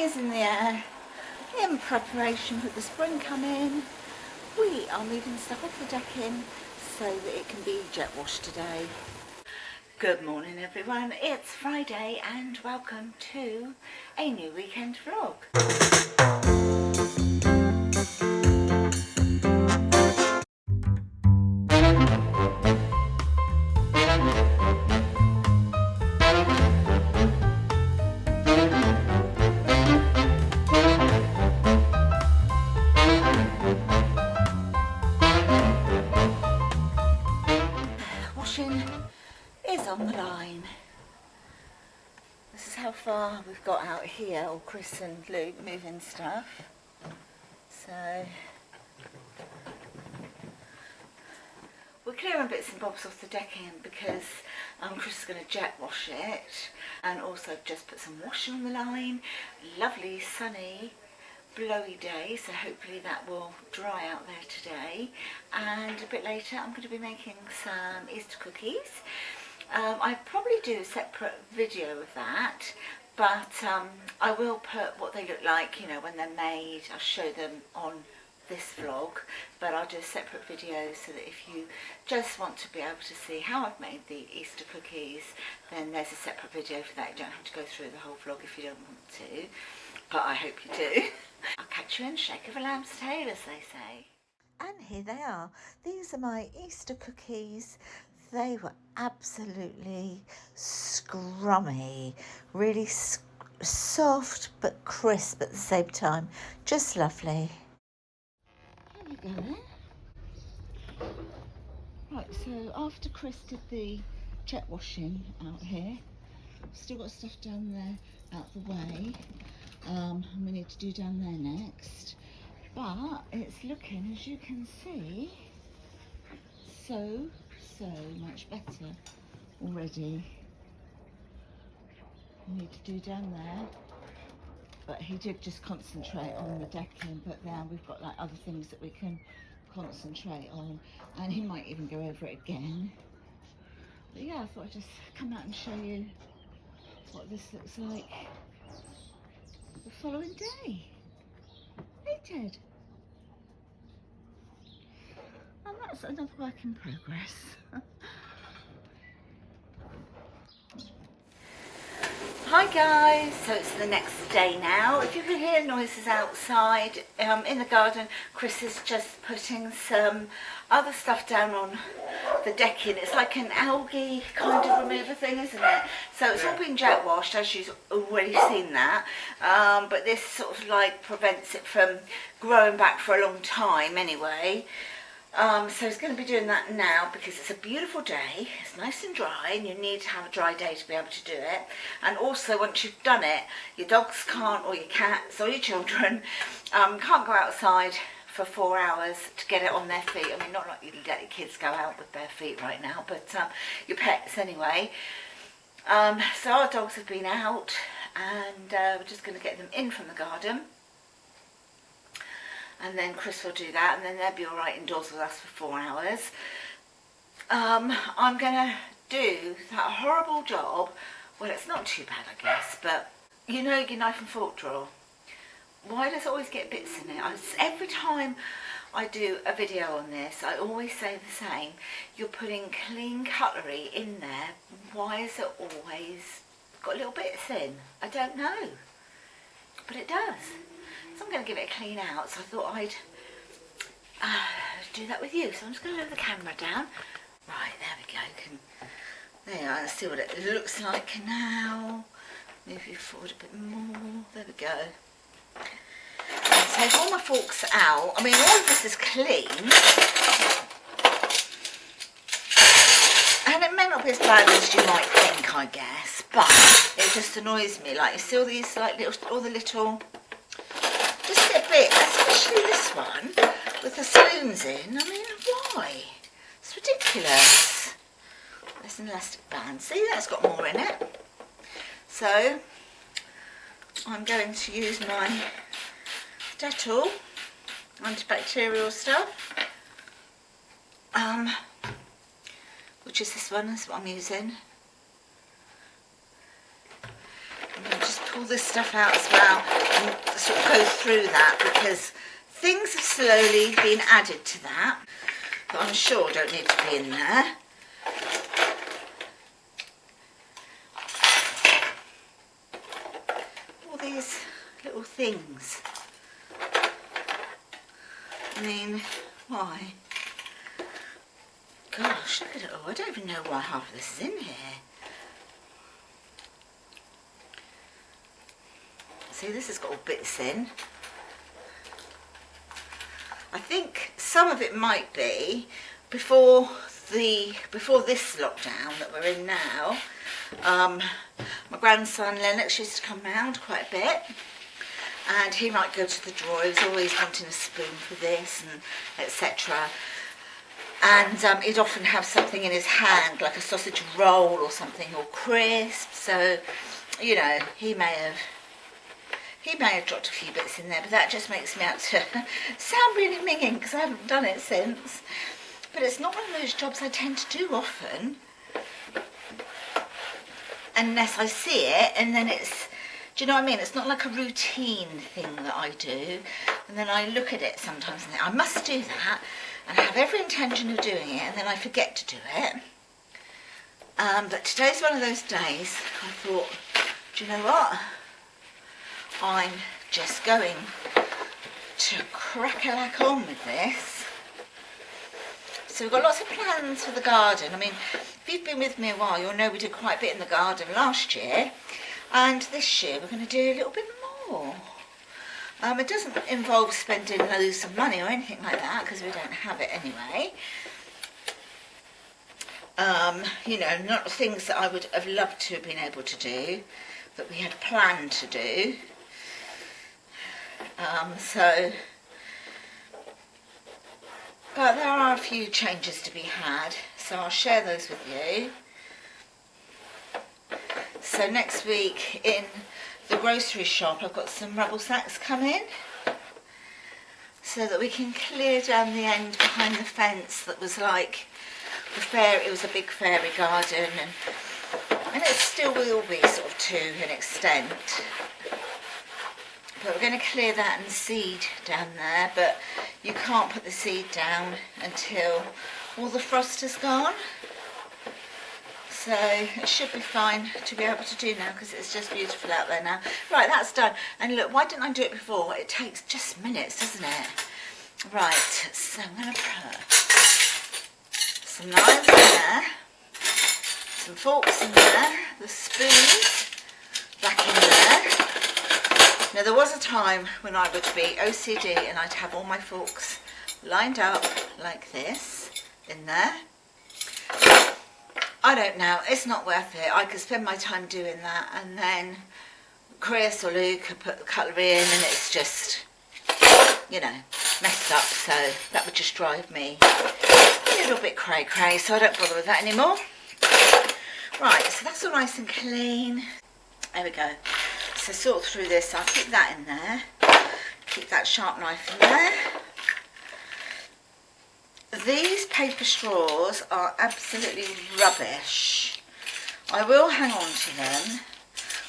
is in the air. In preparation for the spring coming, we are moving stuff off the decking so that it can be jet washed today. Good morning everyone, it's Friday and welcome to a new weekend vlog. Is on the line. This is how far we've got out here, or Chris and Luke moving stuff. So we're clearing bits and bobs off the decking because Chris is going to jet wash it, and also just put some washing on the line. Lovely sunny blowy day, so hopefully that will dry out there today. And a bit later I'm going to be making some Easter cookies. I probably do a separate video of that, but I will put what they look like, you know, when they're made. I'll show them on this vlog, but I'll do a separate video so that if you just want to be able to see how I've made the Easter cookies, then there's a separate video for that. You don't have to go through the whole vlog if you don't want to, but I hope you do. I'll catch you in shake of a lamb's tail, as they say. And here they are. These are my Easter cookies. They were absolutely scrummy, really soft but crisp at the same time. Just lovely. Here we go. Right, so after Chris did the jet washing out here, still got stuff down there out the way. We need to do down there next. But it's looking, as you can see, so much better already. We need to do down there, but he did just concentrate on the decking, but now we've got like other things that we can concentrate on, and he might even go over it again. But yeah, I thought I'd just come out and show you what this looks like the following day. Hey Ted. And that's another work in progress. Hi guys, so it's the next day now. If you can hear noises outside in the garden, Chris is just putting some other stuff down on the decking. It's like an algae kind of remover thing, isn't it? So it's all been jet washed, as you've already seen that, but this sort of like prevents it from growing back for a long time anyway. So he's going to be doing that now because it's a beautiful day, it's nice and dry, and you need to have a dry day to be able to do it. And also once you've done it, your dogs can't, or your cats or your children can't go outside for 4 hours to get it on their feet. I mean, not like you let your kids go out with bare feet right now, but your pets anyway. So our dogs have been out, and we're just going to get them in from the garden. And then Chris will do that, and then they'll be all right indoors with us for 4 hours. I'm going to do that horrible job. Well, it's not too bad, I guess, but you know your knife and fork drawer? Why does it always get bits in it? Every time I do a video on this, I always say the same. You're putting clean cutlery in there. Why is it always got little bits in? I don't know, but it does. So I'm going to give it a clean out, so I thought I'd do that with you. So I'm just going to move the camera down. Right, there we go. There, let's see what it looks like now. Move you forward a bit more. There we go. So take all my forks out. I mean, all of this is clean. And it may not be as bad as you might think, I guess. But it just annoys me. Like, you see all these, like, all the little... Just a bit, especially this one with the spoons in. I mean, why? It's ridiculous. There's an elastic band. See, that's got more in it. So I'm going to use my Dettol antibacterial stuff, which is this one. That's what I'm using. I'm going to just pull this stuff out as well and sort of go through that, because things have slowly been added to that that I'm sure don't need to be in there. All these little things. I mean, why? Gosh, look at it all. I don't even know why half of this is in here. See, this has got all bits in. I think some of it might be before this lockdown that we're in now. My grandson Lennox used to come round quite a bit, and he might go to the drawer. He was always wanting a spoon for this and etc. And he'd often have something in his hand, like a sausage roll or something, or crisp. So, you know, he may have dropped a few bits in there, but that just makes me out to sound really minging because I haven't done it since. But it's not one of those jobs I tend to do often, unless I see it, and then it's, do you know what I mean? It's not like a routine thing that I do, and then I look at it sometimes and think, I must do that, and I have every intention of doing it, and then I forget to do it. But today's one of those days I thought, do you know what? I'm just going to crack on with this. So we've got lots of plans for the garden. I mean, if you've been with me a while, you'll know we did quite a bit in the garden last year, and this year we're going to do a little bit more. It doesn't involve spending loads of money or anything like that, because we don't have it anyway. You know, not things that I would have loved to have been able to do, that we had planned to do. But there are a few changes to be had, so I'll share those with you. So next week in the grocery shop, I've got some rubble sacks coming, so that we can clear down the end behind the fence that was like the fair. It was a big fairy garden, and it still will be sort of to an extent. But we're going to clear that and seed down there, but you can't put the seed down until all the frost is gone. So it should be fine to be able to do now, because it's just beautiful out there now. Right, that's done. And look, why didn't I do it before? It takes just minutes, doesn't it? Right, so I'm going to put some knives in there, some forks in there, the spoons back in there. Now, there was a time when I would be OCD and I'd have all my forks lined up like this in there. I don't know, it's not worth it. I could spend my time doing that, and then Chris or Luke could put the cutlery in and it's just, you know, messed up. So that would just drive me a little bit cray-cray, so I don't bother with that anymore. Right, so that's all nice and clean. There we go. So sort through this, I'll keep that in there, keep that sharp knife in there. These paper straws are absolutely rubbish. I will hang on to them.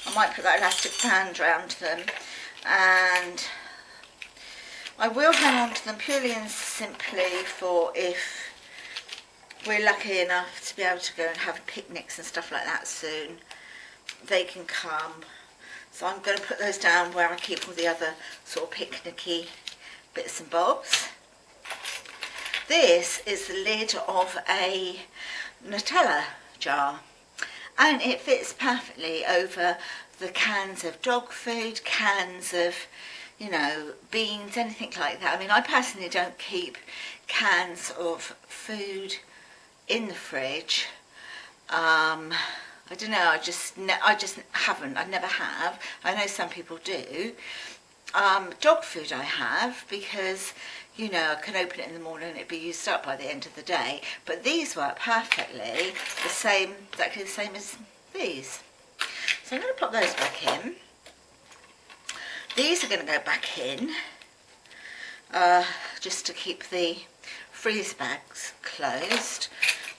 I might put that elastic band around them, and I will hang on to them purely and simply for if we're lucky enough to be able to go and have picnics and stuff like that soon. They can come. So I'm going to put those down where I keep all the other sort of picnicky bits and bobs. This is the lid of a Nutella jar, and it fits perfectly over the cans of dog food, cans of, you know, beans, anything like that. I mean, I personally don't keep cans of food in the fridge. I don't know, I just haven't, I never have. I know some people do. Dog food I have, because, you know, I can open it in the morning and it'd be used up by the end of the day. But these work perfectly, exactly the same as these. So I'm going to pop those back in. These are going to go back in, just to keep the freeze bags closed.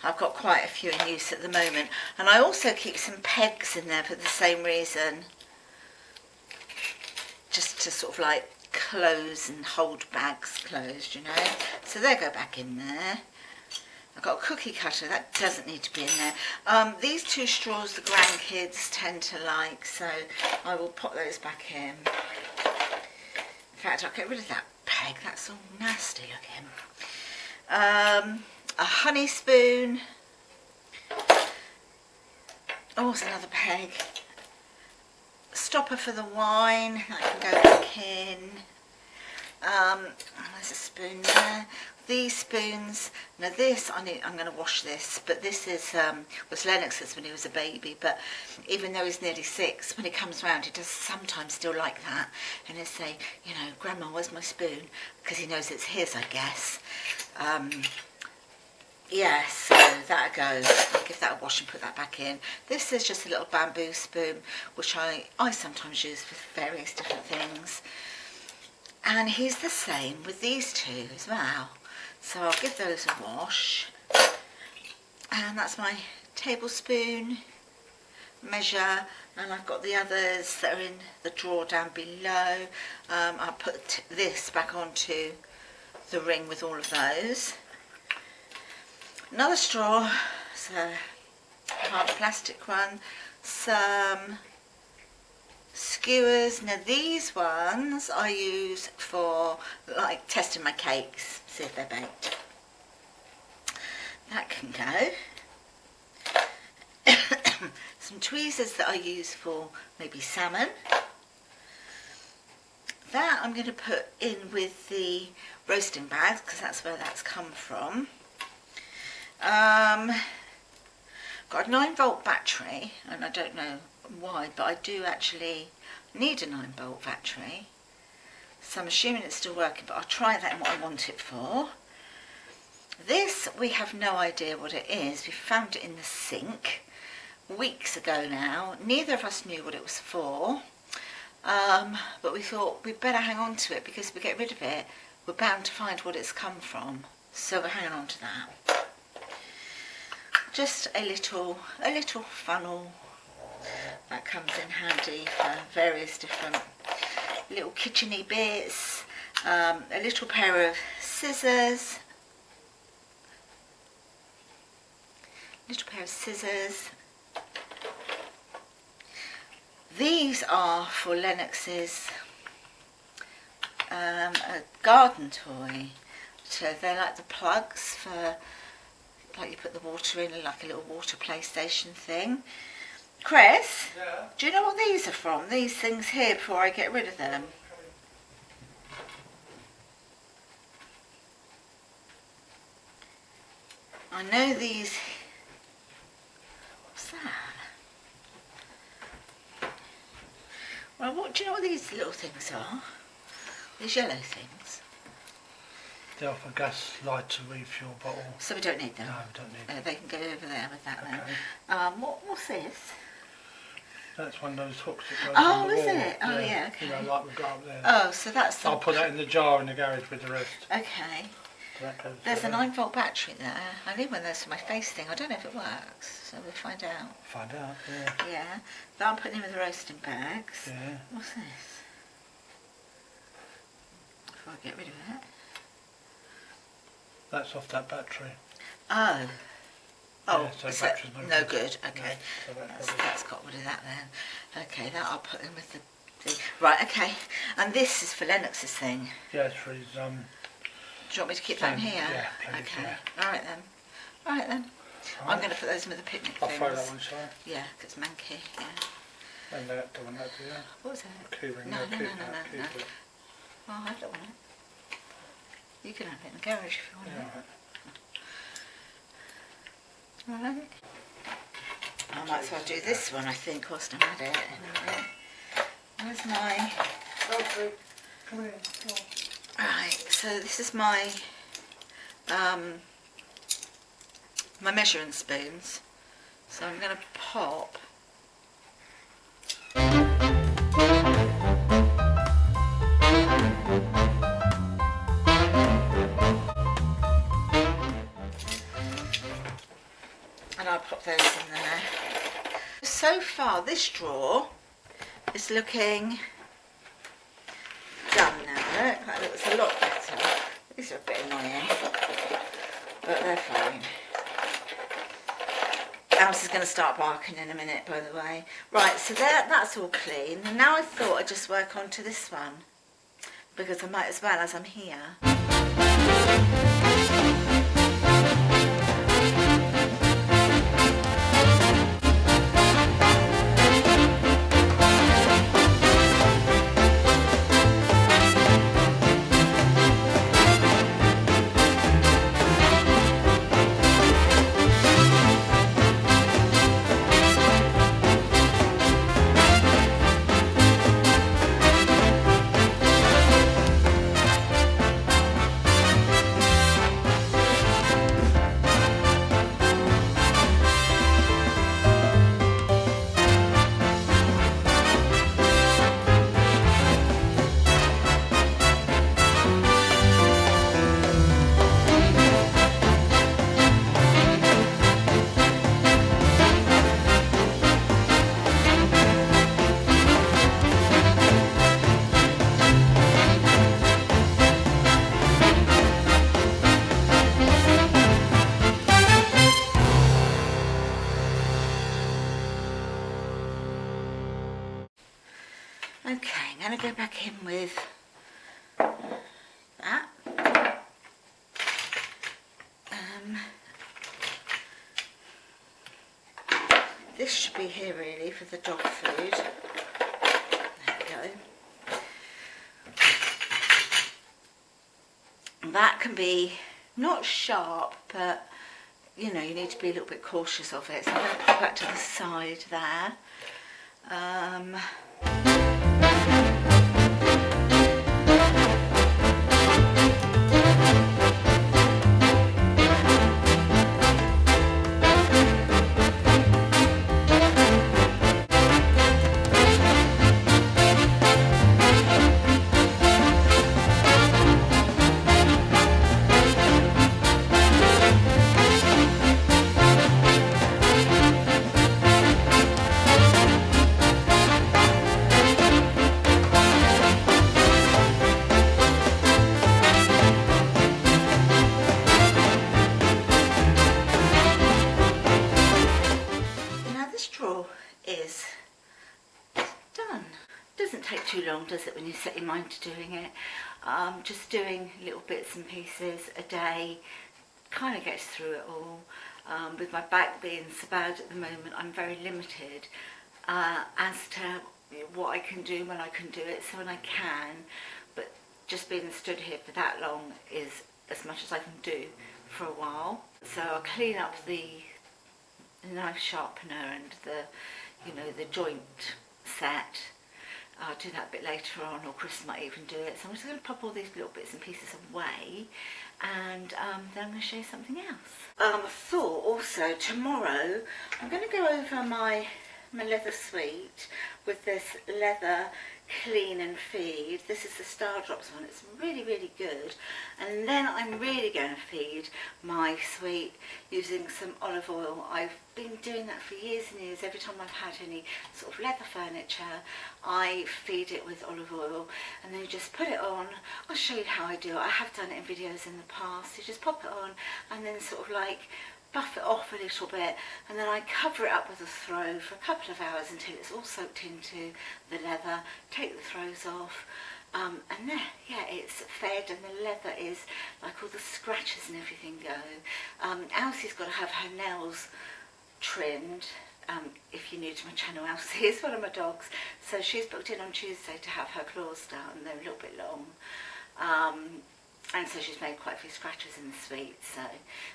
I've got quite a few in use at the moment, and I also keep some pegs in there for the same reason. to sort of like close and hold bags closed, you know. So they go back in there. I've got a cookie cutter, that doesn't need to be in there. These 2 straws the grandkids tend to like, so I will pop those back in. In fact, I'll get rid of that peg, that's all nasty looking. A honey spoon. Oh, it's another peg. Stopper for the wine, that can go back in. There's a spoon there. These spoons, now this, I'm going to wash this, but this is, was Lennox's when he was a baby, but even though he's nearly 6, when he comes round, he does sometimes still like that, and he'll say, you know, Grandma, where's my spoon? Because he knows it's his, I guess. Yeah, so that goes. I'll give that a wash and put that back in. This is just a little bamboo spoon, which I sometimes use for various different things. And he's the same with these 2 as well. So I'll give those a wash. And that's my tablespoon measure. And I've got the others that are in the drawer down below. I'll put this back onto the ring with all of those. Another straw, so hard plastic one. Some skewers. Now these ones I use for like testing my cakes, see if they're baked. That can go. Some tweezers that I use for maybe salmon. That I'm going to put in with the roasting bags because that's where that's come from. Got a 9-volt battery, and I don't know why, but I do actually need a 9-volt battery, so I'm assuming it's still working, but I'll try that and what I want it for. This, we have no idea what it is. We found it in the sink weeks ago now. Neither of us knew what it was for, but we thought we'd better hang on to it because if we get rid of it, we're bound to find what it's come from, so we're hanging on to that. Just a little funnel that comes in handy for various different little kitchen-y bits. A little pair of scissors. These are for Lennox's a garden toy. So they're like the plugs for, like you put the water in, like a little water PlayStation thing. Chris, yeah. Do you know what these are from? These things here, before I get rid of them. I know these. What's that? Well, what do you know what these little things are? These yellow things. They're for gas lighter refuel bottle. So we don't need them? No, we don't need them. They can go over there with that okay. then. What's this? That's one of those hooks that goes Oh, on the is wall. it? Oh, yeah, okay. You know, like we've got up there. Oh, so that's... I'll put that in the jar in the garage with the rest. Okay. That goes There's there. a 9-volt battery there. I need one of those for my face thing. I don't know if it works, so we'll find out. Find out, yeah. Yeah. That I'm putting in with the roasting bags. Yeah. What's this? Before I get rid of it. That's off that battery. Oh. Oh, yeah, so battery's no good. Okay. No, so that's got rid of that then. Okay, that I'll put in with the thing. Right, okay. And this is for Lennox's thing. Yeah, it's for his Do you want me to keep that in here? Yeah, please, okay. yeah. Alright then. Alright then. Right. I'm going to put those in with the picnic I'll things. throw that one side. Yeah, because it's manky, yeah. And that one, that, yeah. What was that? Keyring, No. keep it. Oh, I don't want it. You can have it in the garage if you want Yeah, it. Right. I might as well do this one, I think, whilst I'm at it. Where's my... Okay, come here. Come on. Right, so this is my my measuring spoons. So I'm going to pop and I'll pop those in there. So far this drawer is looking is going to start barking in a minute, by the way. Right, so that's all clean. And now I thought I'd just work on to this one, because I might as well as I'm here. Okay, I'm going to go back in with that. This should be here really for the dog food. There we go. That can be not sharp, but you know, you need to be a little bit cautious of it. So I'm going to put that to the side there. Too long, does it, when you set your mind to doing it? Just doing little bits and pieces a day kind of gets through it all. With my back being so bad at the moment, I'm very limited as to what I can do when I can do it, so when I can, but just being stood here for that long is as much as I can do for a while. So I'll clean up the knife sharpener and the joint set. I'll do that a bit later on, or Chris might even do it. So I'm just going to pop all these little bits and pieces away, and then I'm going to show you something else. I thought also tomorrow I'm going to go over my leather suite with this leather clean and feed. This is the Star Drops one. It's really, really good. And then I'm really going to feed my suite using some olive oil. I've been doing that for years and years. Every time I've had any sort of leather furniture, I feed it with olive oil, and then you just put it on. I'll show you how I do it. I have done it in videos in the past. You just pop it on and then sort of like buff it off a little bit, and then I cover it up with a throw for a couple of hours until it's all soaked into the leather. Take the throws off, and there, yeah, it's fed, and the leather is like all the scratches and everything go. Elsie's got to have her nails trimmed. If you're new to my channel, Elsie is one of my dogs, so she's booked in on Tuesday to have her claws done. They're a little bit long. And so she's made quite a few scratches in the suite, so,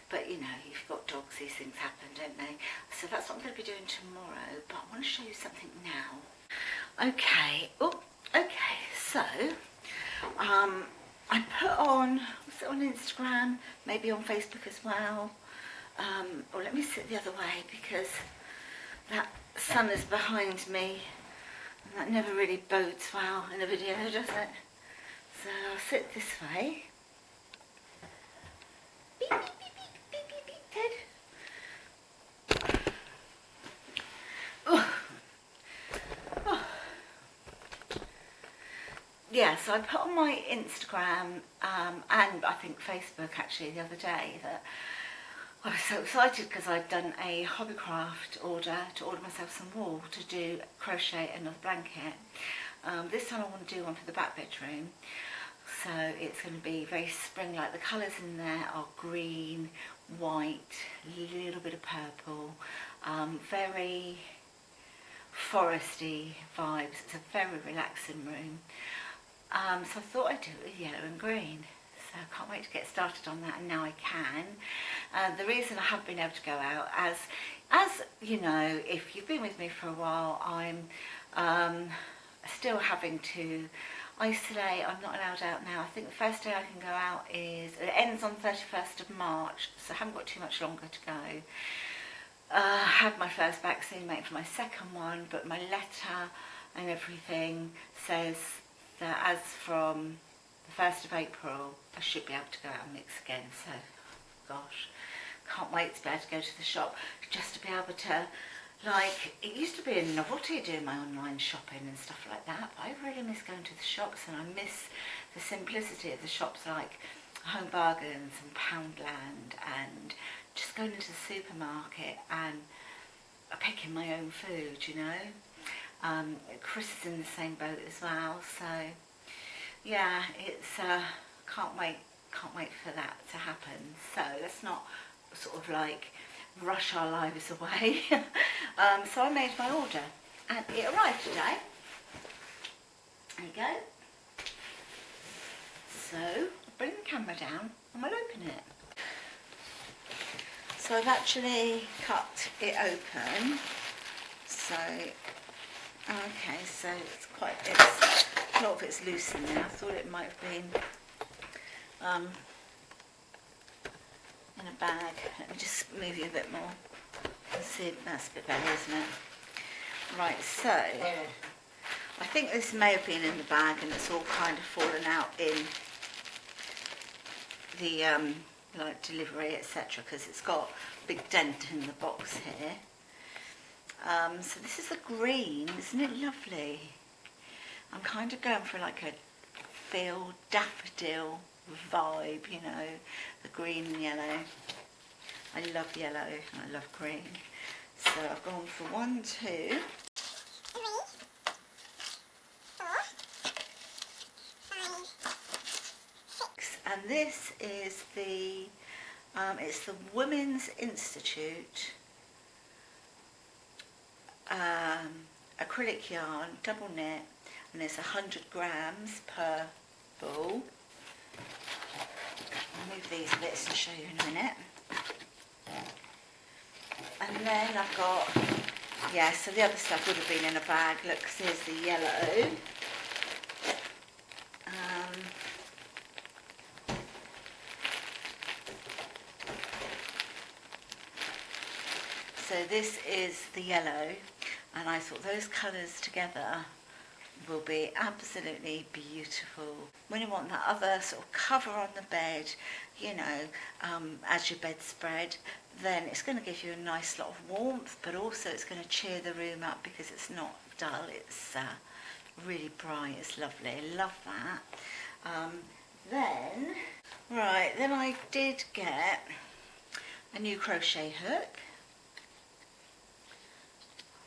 but you know, if you've got dogs, these things happen, don't they? So that's what I'm going to be doing tomorrow, but I want to show you something now. Okay, so, I put on, was it on Instagram, maybe on Facebook as well, or let me sit the other way because that sun is behind me, and that never really bodes well in a video, does it? So I'll sit this way. Beep, beep, beep, beep, beep, beep, Ted. Oh. Oh. Yeah, so I put on my Instagram and I think Facebook actually the other day that I was so excited because I'd done a Hobbycraft order to order myself some wool to do crochet another blanket. This time I want to do one for the back bedroom. So it's going to be very spring-like. The colours in there are green, white, a little bit of purple, very foresty vibes. It's a very relaxing room. So I thought I'd do it with yellow and green. So I can't wait to get started on that, and now I can. The reason I haven't been able to go out, as you know, if you've been with me for a while, I'm still having to isolate. I'm not allowed out now. I think the first day I can go out it ends on 31st of March, so I haven't got too much longer to go. I had my first vaccine mate for my second one, but my letter and everything says that as from the 1st of April I should be able to go out and mix again. So gosh, can't wait to be able to go to the shop, just to be able to, like, it used to be a novelty doing my online shopping and stuff like that, but I really miss going to the shops, and I miss the simplicity of the shops like Home Bargains and Poundland, and just going into the supermarket and picking my own food, you know. Chris is in the same boat as well, so yeah, it's can't wait for that to happen. So let's not sort of like rush our lives away. So I made my order and it arrived today. There you go. So I'll bring the camera down and we'll open it. So I've actually cut it open. So okay, so it's not if it's loose in there. I thought it might have been in a bag. Let me just move you a bit more. Let's see, that's a bit better, isn't it? Right, so I think this may have been in the bag and it's all kind of fallen out in the like delivery, etc., because it's got a big dent in the box here. So this is the green, isn't it lovely? I'm kind of going for like a field daffodil vibe, you know, the green and yellow. I love yellow and I love green. So I've gone for 1, 2, 3, 4, 5, 6. And this is the, it's the Women's Institute acrylic yarn, double knit, and it's 100 grams per ball. I'll move these bits and show you in a minute. And then I've got, yeah, so the other stuff would have been in a bag. Look, here's the yellow. So this is the yellow, and I thought those colours together will be absolutely beautiful. When you want that other sort of cover on the bed, you know, as your bedspread, then it's going to give you a nice lot of warmth, but also it's going to cheer the room up because it's not dull, it's really bright, it's lovely. I love that. Then I did get a new crochet hook.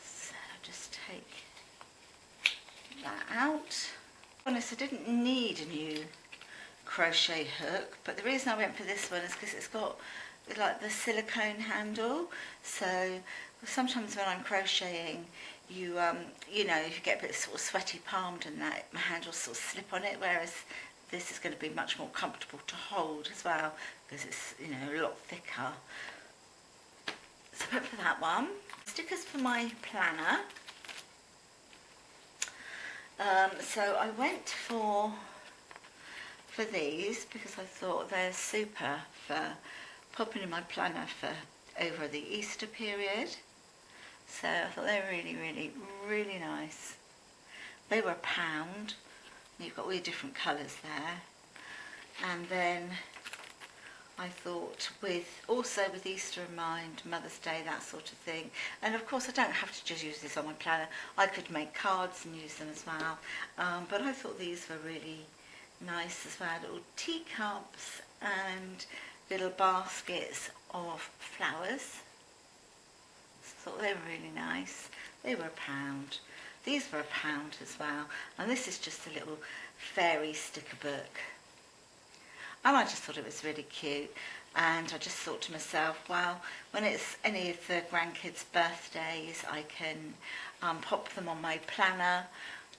So I'll just take that out. To be honest, I didn't need a new crochet hook, but the reason I went for this one is because it's got like the silicone handle, so sometimes when I'm crocheting you know, if you get a bit sort of sweaty palmed and that, my hand will sort of slip on it, whereas this is going to be much more comfortable to hold as well because it's, you know, a lot thicker. So I went for that one. Stickers for my planner. So I went for these because I thought they're super for popping in my planner for over the Easter period. So I thought they were really, really, really nice. They were £1. You've got all your different colours there. And then I thought also with Easter in mind, Mother's Day, that sort of thing. And of course I don't have to just use this on my planner. I could make cards and use them as well. But I thought these were really nice as well. Little teacups and little baskets of flowers. Thought they were really nice. They were £1. These were £1 as well. And this is just a little fairy sticker book. And I just thought it was really cute. And I just thought to myself, well, when it's any of the grandkids' birthdays, I can pop them on my planner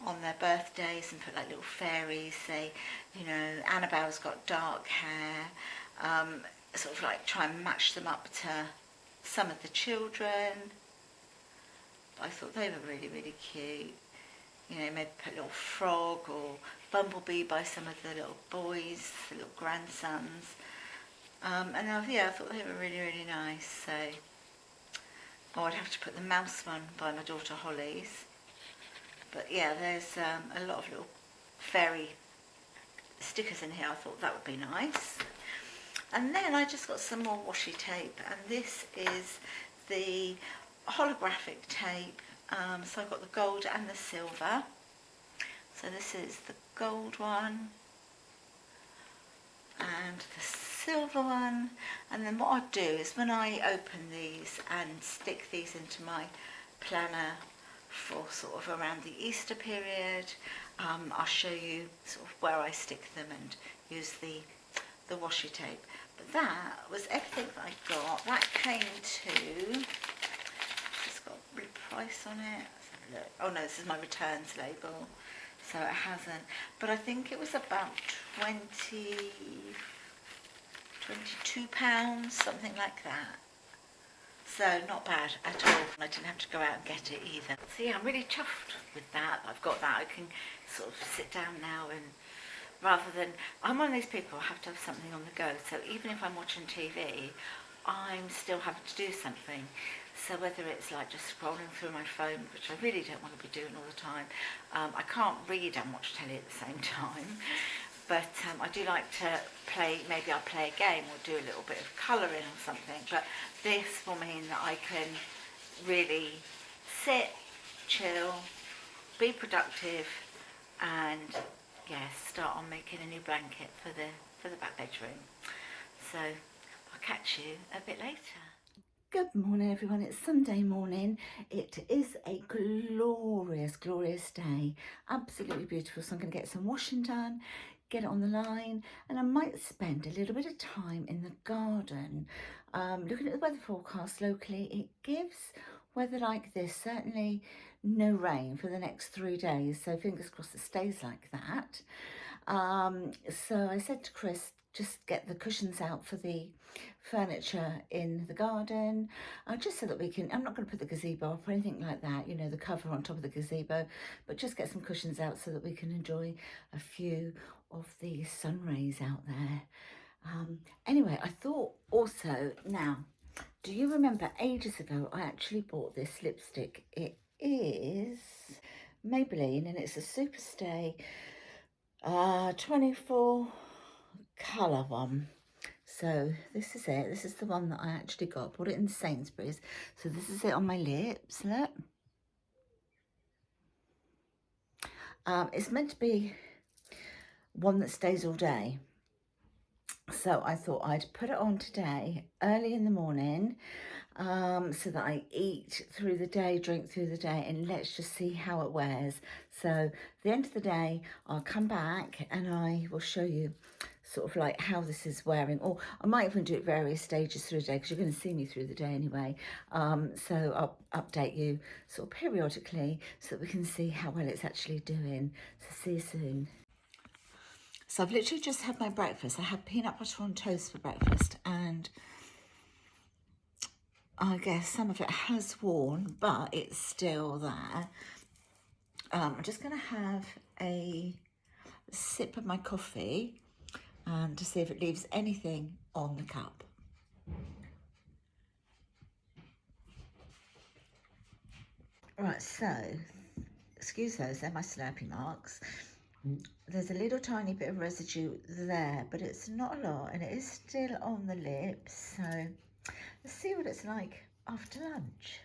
on their birthdays and put like little fairies. Say, you know, Annabelle's got dark hair. Sort of like try and match them up to some of the children. But I thought they were really, really cute. You know, maybe put a little frog or bumblebee by some of the little boys, the little grandsons. Yeah, I thought they were really, really nice. So, I'd have to put the mouse one by my daughter Holly's. But yeah, there's a lot of little fairy stickers in here. I thought that would be nice. And then I just got some more washi tape, and this is the holographic tape. So I've got the gold and the silver. So this is the gold one and the silver one. And then what I'll do is when I open these and stick these into my planner for sort of around the Easter period, I'll show you sort of where I stick them and use the washi tape. But that was everything that I got. That came to, it's got a blue price on it. Let's have a look. Oh no, this is my returns label, so it hasn't. But I think it was about £22, something like that. So not bad at all. I didn't have to go out and get it either. So yeah, I'm really chuffed with that. I've got that. I can sort of sit down now and rather than, I'm one of those people who have to have something on the go. So even if I'm watching TV, I'm still having to do something. So whether it's like just scrolling through my phone, which I really don't want to be doing all the time. I can't read and watch telly at the same time. But I do like to play, maybe I'll play a game or do a little bit of colouring or something. But this will mean that I can really sit, chill, be productive, and start on making a new blanket for the back bedroom. So I'll catch you a bit later. Good morning everyone, it's Sunday morning. It is a glorious, glorious day. Absolutely beautiful. So I'm going to get some washing done, get it on the line, and I might spend a little bit of time in the garden. Looking at the weather forecast locally, it gives weather like this, certainly no rain for the next 3 days, so fingers crossed it stays like that. So I said to Chris, just get the cushions out for the furniture in the garden, just so that we can, I'm not going to put the gazebo up or anything like that, you know, the cover on top of the gazebo, but just get some cushions out so that we can enjoy a few of the sun rays out there. Anyway, I thought also, now, do you remember ages ago I actually bought this lipstick? It is Maybelline and it's a Super Stay 24 colour one. So this is it. This is the one that I actually got. Bought it in Sainsbury's. So this is it on my lips. Look. It's meant to be one that stays all day. So I thought I'd put it on today, early in the morning, so that I eat through the day, drink through the day, and let's just see how it wears. So at the end of the day, I'll come back and I will show you sort of like how this is wearing, or I might even do it various stages through the day because you're going to see me through the day anyway. So I'll update you sort of periodically so that we can see how well it's actually doing. So see you soon. So I've literally just had my breakfast. I had peanut butter on toast for breakfast, and I guess some of it has worn, but it's still there. I'm just going to have a sip of my coffee to see if it leaves anything on the cup. Right, so, excuse those, they're my Slurpee marks. There's a little tiny bit of residue there, but it's not a lot, and it is still on the lips. So let's see what it's like after lunch.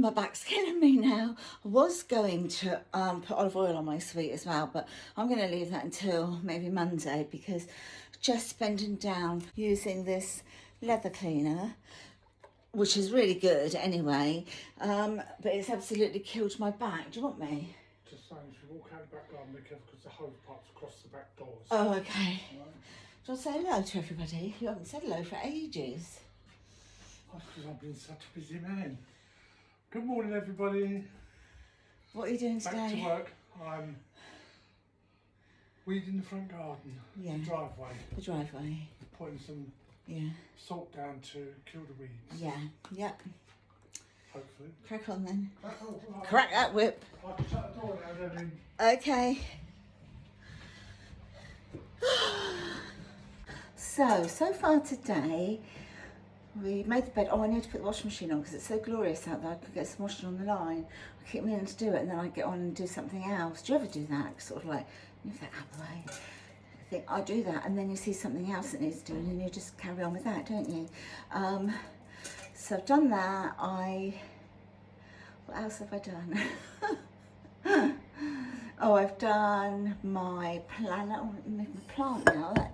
my back's killing me now. I was going to put olive oil on my sweet as well, but I'm going to leave that until maybe Monday because just bending down using this leather cleaner, which is really good anyway, but it's absolutely killed my back. Do you want me? Just saying, if you walk out the back garden, be careful because the hose pipes across the back doors. Oh, okay. Right. Do you want to say hello to everybody? You haven't said hello for ages. That's because I've been such a busy man. Good morning, everybody. What are you doing today? Back to work. I'm weeding the front garden, Yeah. the driveway, The driveway. putting some Yeah. salt down to kill the weeds. Yeah. Yep. Hopefully. Crack on then. Oh, right. Crack that whip. I can shut the door now, then. Okay. So far today, we made the bed. Oh, I need to put the washing machine on because it's so glorious out there. I could get some washing on the line. I keep meaning to do it and then I get on and do something else. Do you ever do that? Sort of like, move that out of the way. I think I do that and then you see something else that needs doing and you just carry on with that, don't you? So I've done that. What else have I done? Oh, I've done my planner. Oh, I made my plant now. That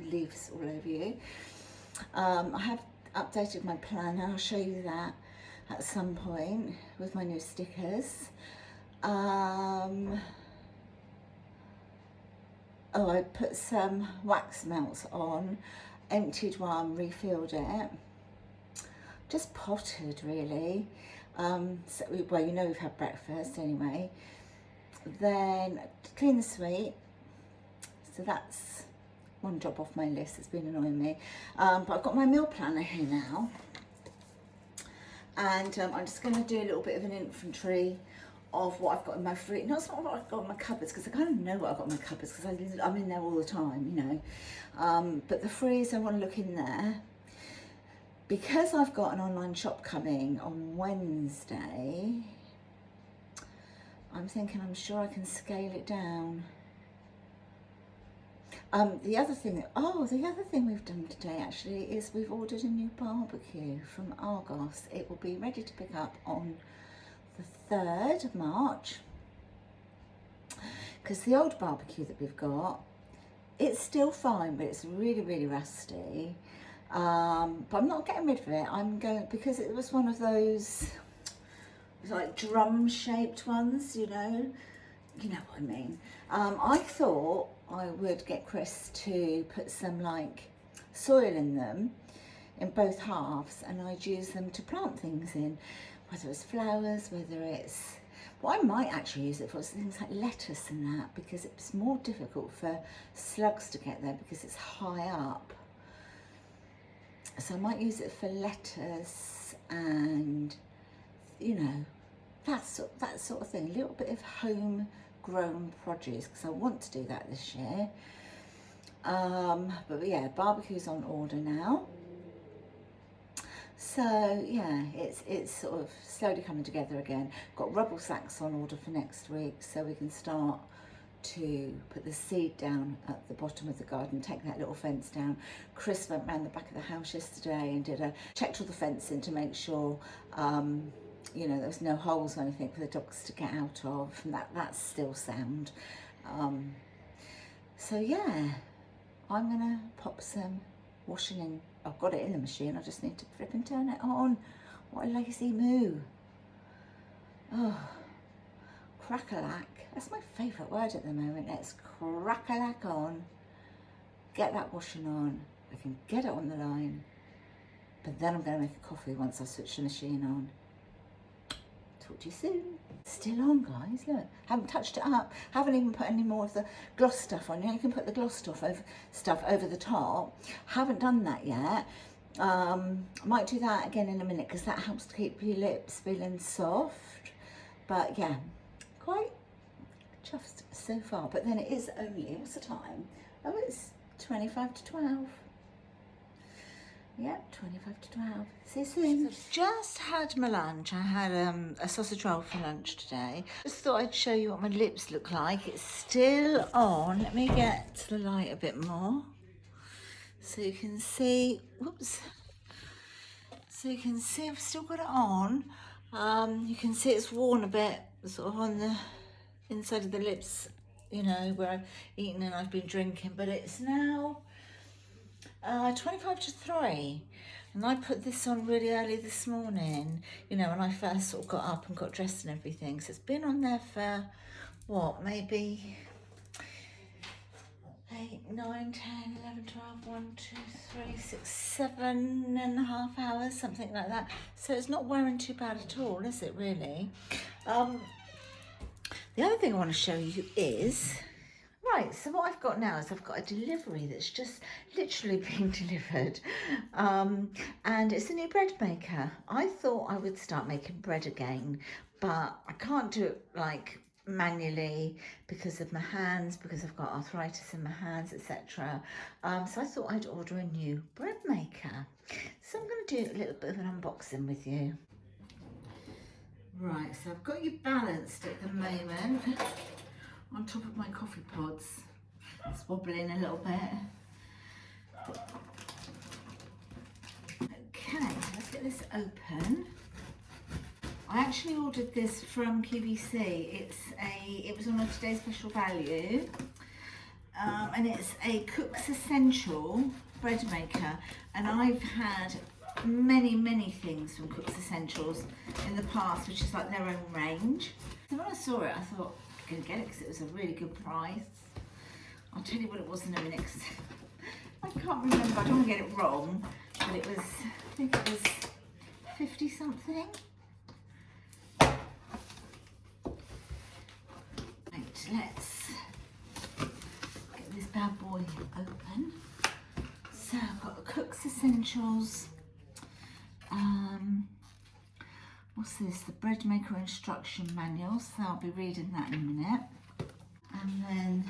leaves all over you. I have updated my planner. I'll show you that at some point with my new stickers. Oh, I put some wax melts on, emptied one, refilled it. Just potted really. So well, you know we've had breakfast anyway. Then clean the sweet. So that's one job off my list. It's been annoying me. But I've got my meal planner here now. And I'm just going to do a little bit of an inventory of what I've got in my fridge. No, it's not what I've got in my cupboards because I kind of know what I've got in my cupboards because I'm in there all the time, you know. But the freezer, I want to look in there. Because I've got an online shop coming on Wednesday, I'm thinking I'm sure I can scale it down. The other thing we've done today actually is we've ordered a new barbecue from Argos. It will be ready to pick up on the 3rd of March. Because the old barbecue that we've got, it's still fine, but it's really, really rusty. But I'm not getting rid of it. I'm going, because it was one of those like drum shaped ones, you know what I mean. I thought I would get Chris to put some like soil in them in both halves and I'd use them to plant things in, whether it's flowers, whether it's, what I might actually use it for is things like lettuce and that, because it's more difficult for slugs to get there because it's high up. So I might use it for lettuce and, you know, that sort of thing. A little bit of homegrown produce because I want to do that this year. But yeah, barbecue's on order now. So yeah, it's sort of slowly coming together again. Got rubble sacks on order for next week so we can start to put the seed down at the bottom of the garden, take that little fence down. Chris went round the back of the house yesterday and checked all the fencing to make sure you know, there was no holes or anything for the dogs to get out of, and that's still sound. So yeah, I'm gonna pop some washing in. I've got it in the machine, I just need to flip and turn it on. What a lazy moo. Oh, crack-a-lack. That's my favourite word at the moment. Let's crack-a-lack on. Get that washing on. I can get it on the line. But then I'm going to make a coffee once I switch the machine on. Talk to you soon. Still on, guys, look. Haven't touched it up. Haven't even put any more of the gloss stuff on. You know, you can put the gloss stuff over the top. Haven't done that yet. I might do that again in a minute because that helps to keep your lips feeling soft. But yeah, quite chuffed so far. But then it is only, what's the time? Oh, it's 25 to 12. Yep, 25 to 12. See you soon. So just had my lunch. I had a sausage roll for lunch today. Just thought I'd show you what my lips look like. It's still on. Let me get to the light a bit more. So you can see, whoops. So you can see I've still got it on. You can see it's worn a bit, sort of on the inside of the lips, you know, where I've eaten and I've been drinking, but it's now 25 to 3. And I put this on really early this morning, you know, when I first sort of got up and got dressed and everything. So it's been on there for, what, maybe 8, 9, 10, 11, 12, 1, 2, 3, 6, 7.5 hours, something like that. So it's not wearing too bad at all, is it really? The other thing I want to show you is, right, so what I've got now is I've got a delivery that's just literally being delivered. And it's a new bread maker. I thought I would start making bread again, but I can't do it like manually because of my hands, because I've got arthritis in my hands, etc. So I thought I'd order a new bread maker. So I'm going to do a little bit of an unboxing with you. Right, so I've got you balanced at the moment on top of my coffee pods. It's wobbling a little bit. Okay, let's get this open. I actually ordered this from QVC. It was on a today's special value, and it's a Cook's Essential bread maker. And I've had many things from Cook's Essentials in the past, which is like their own range. So when I saw it, I thought I'm gonna get it because it was a really good price. I'll tell you what it was in a minute, because I can't remember. I don't want to get it wrong, but it was, I think it was 50 something. Right, let's get this bad boy open. So I've got the Cook's Essentials. What's this? The bread maker instruction manual. So I'll be reading that in a minute. And then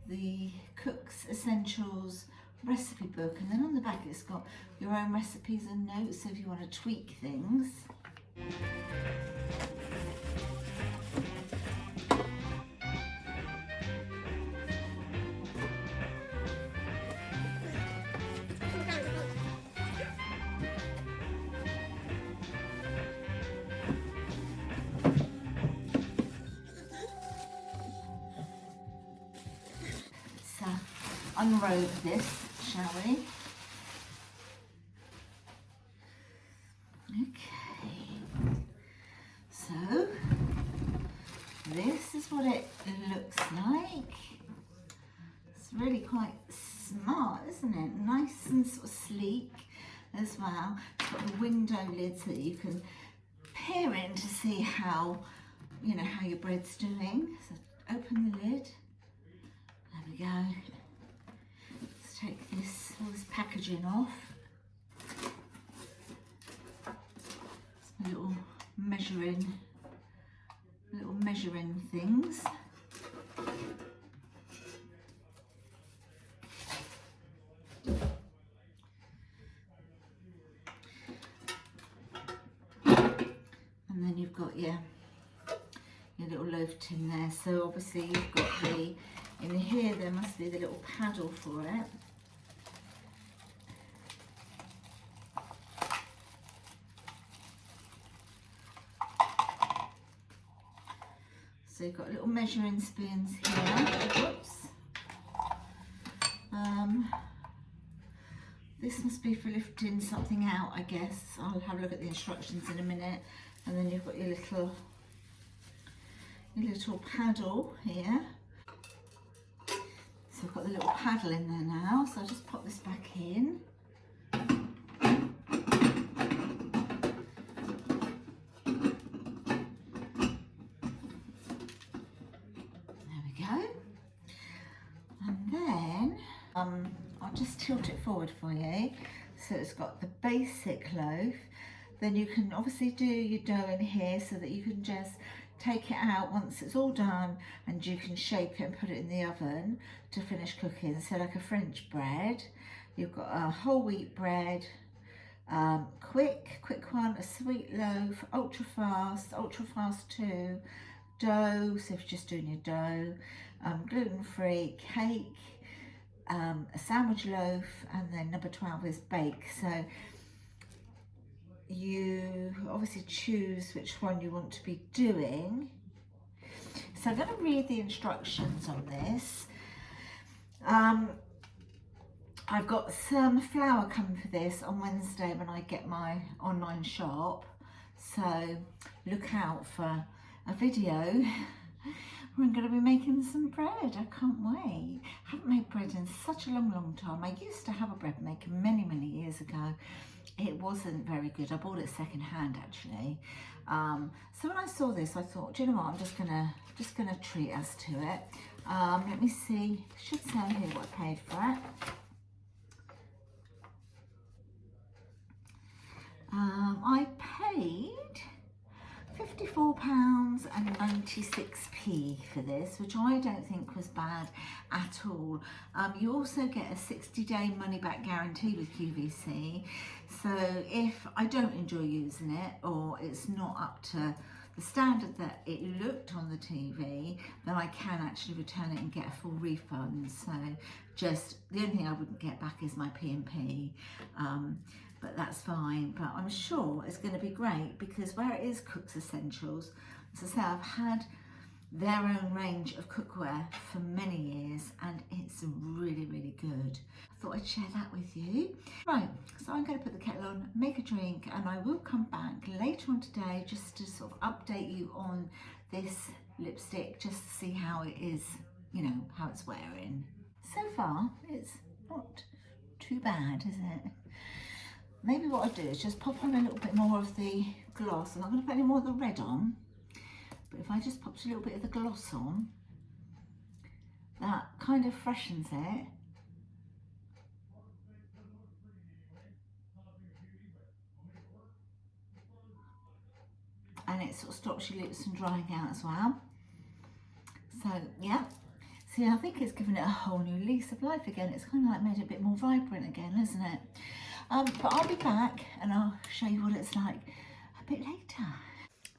the Cook's Essentials recipe book, and then on the back it's got your own recipes and notes, so if you want to tweak things. So unrobe this, shall we? Okay, so this is what it looks like. It's really quite smart, isn't it? Nice and sort of sleek as well. It's got the window lid so that you can peer in to see how, you know, how your bread's doing. So open the lid. There we go. Let's take all this packaging off. Little measuring things. And then you've got your little loaf tin there. So obviously you've got in here there must be the little paddle for it. So you've got little measuring spoons here. Whoops. This must be for lifting something out, I guess. I'll have a look at the instructions in a minute. And then you've got your little paddle here. So I've got the little paddle in there now. So I'll just pop this back in. I'll just tilt it forward for you. So it's got the basic loaf. Then you can obviously do your dough in here so that you can just take it out once it's all done, and you can shape it and put it in the oven to finish cooking. So like a French bread, you've got a whole wheat bread, quick one, a sweet loaf, ultra fast 2, dough, so if you're just doing your dough, gluten-free cake, a sandwich loaf, and then number 12 is bake. So you obviously choose which one you want to be doing. So I'm going to read the instructions on this. I've got some flour coming for this on Wednesday when I get my online shop. So look out for a video. We're going to be making some bread. I can't wait. I haven't made bread in such a long time. I used to have a bread maker many years ago. It wasn't very good. I bought it second hand actually. So when I saw this, I thought, do you know what? I'm just gonna treat us to it. Let me see. It should say here what I paid for it. I paid £54.96 for this, which I don't think was bad at all. You also get a 60-day money-back guarantee with QVC. So if I don't enjoy using it, or it's not up to the standard that it looked on the TV, then I can actually return it and get a full refund. So just the only thing I wouldn't get back is my P&P. But that's fine. But I'm sure it's going to be great because where it is Cook's Essentials, as I say, I've had their own range of cookware for many years and it's really good. I thought I'd share that with you. Right, so I'm going to put the kettle on, make a drink, and I will come back later on today just to sort of update you on this lipstick, just to see how it is, you know, how it's wearing. So far, it's not too bad, is it? Maybe what I'll do is just pop on a little bit more of the gloss. I'm not going to put any more of the red on, but if I just popped a little bit of the gloss on, that kind of freshens it. And it sort of stops your lips from drying out as well. So yeah, see, I think it's given it a whole new lease of life again. It's kind of like made it a bit more vibrant again, isn't it? But I'll be back and I'll show you what it's like a bit later.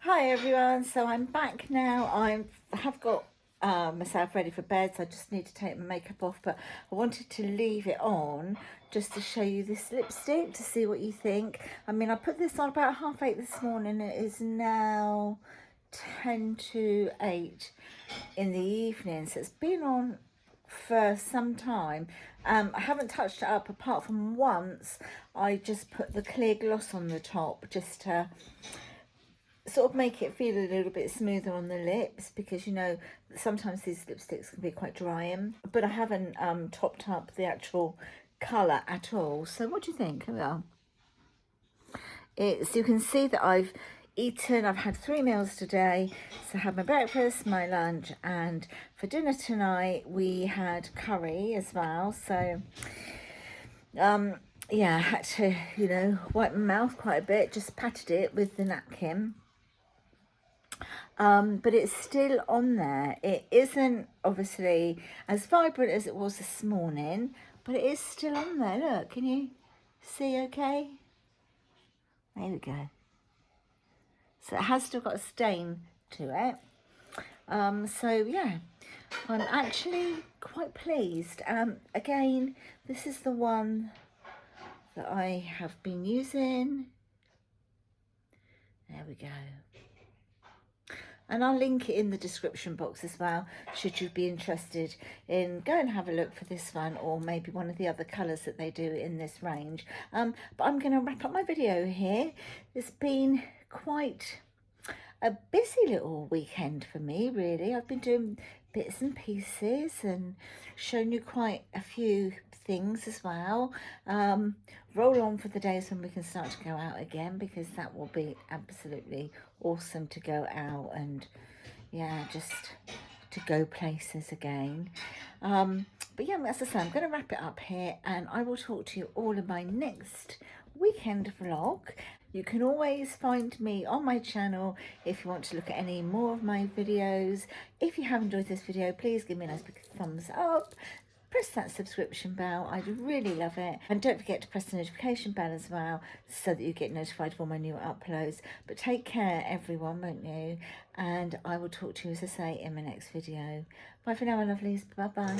Hi everyone, so I'm back now. I have got myself ready for bed, so I just need to take my makeup off, but I wanted to leave it on just to show you this lipstick to see what you think. I mean, I put this on about 8:30 this morning. It is now 10 to 8 in the evening, so it's been on for some time. I haven't touched it up apart from once. I just put the clear gloss on the top just to sort of make it feel a little bit smoother on the lips, because you know sometimes these lipsticks can be quite drying, but I haven't topped up the actual colour at all. So what do you think? Well, you can see that I've eaten. I've had 3 meals today. So I had my breakfast, my lunch, and for dinner tonight we had curry as well. So yeah, I had to, you know, wipe my mouth quite a bit, just patted it with the napkin. But it's still on there. It isn't obviously as vibrant as it was this morning, but it is still on there. Look, can you see okay? There we go. So it has still got a stain to it. So yeah, I'm actually quite pleased. Again, this is the one that I have been using. There we go. And I'll link it in the description box as well, should you be interested in go and have a look for this one, or maybe one of the other colours that they do in this range. But I'm going to wrap up my video here. It's been quite a busy little weekend for me, really. I've been doing bits and pieces and shown you quite a few things as well. Roll on for the days when we can start to go out again, because that will be absolutely awesome to go out and yeah, just to go places again. But yeah, as I say, I'm going to wrap it up here, and I will talk to you all in my next weekend vlog. You can always find me on my channel if you want to look at any more of my videos. If you have enjoyed this video, please give me a nice big thumbs up. Press that subscription bell, I'd really love it. And don't forget to press the notification bell as well, so that you get notified of all my new uploads. But take care everyone, won't you? And I will talk to you, as I say, in my next video. Bye for now, my lovelies. Bye bye.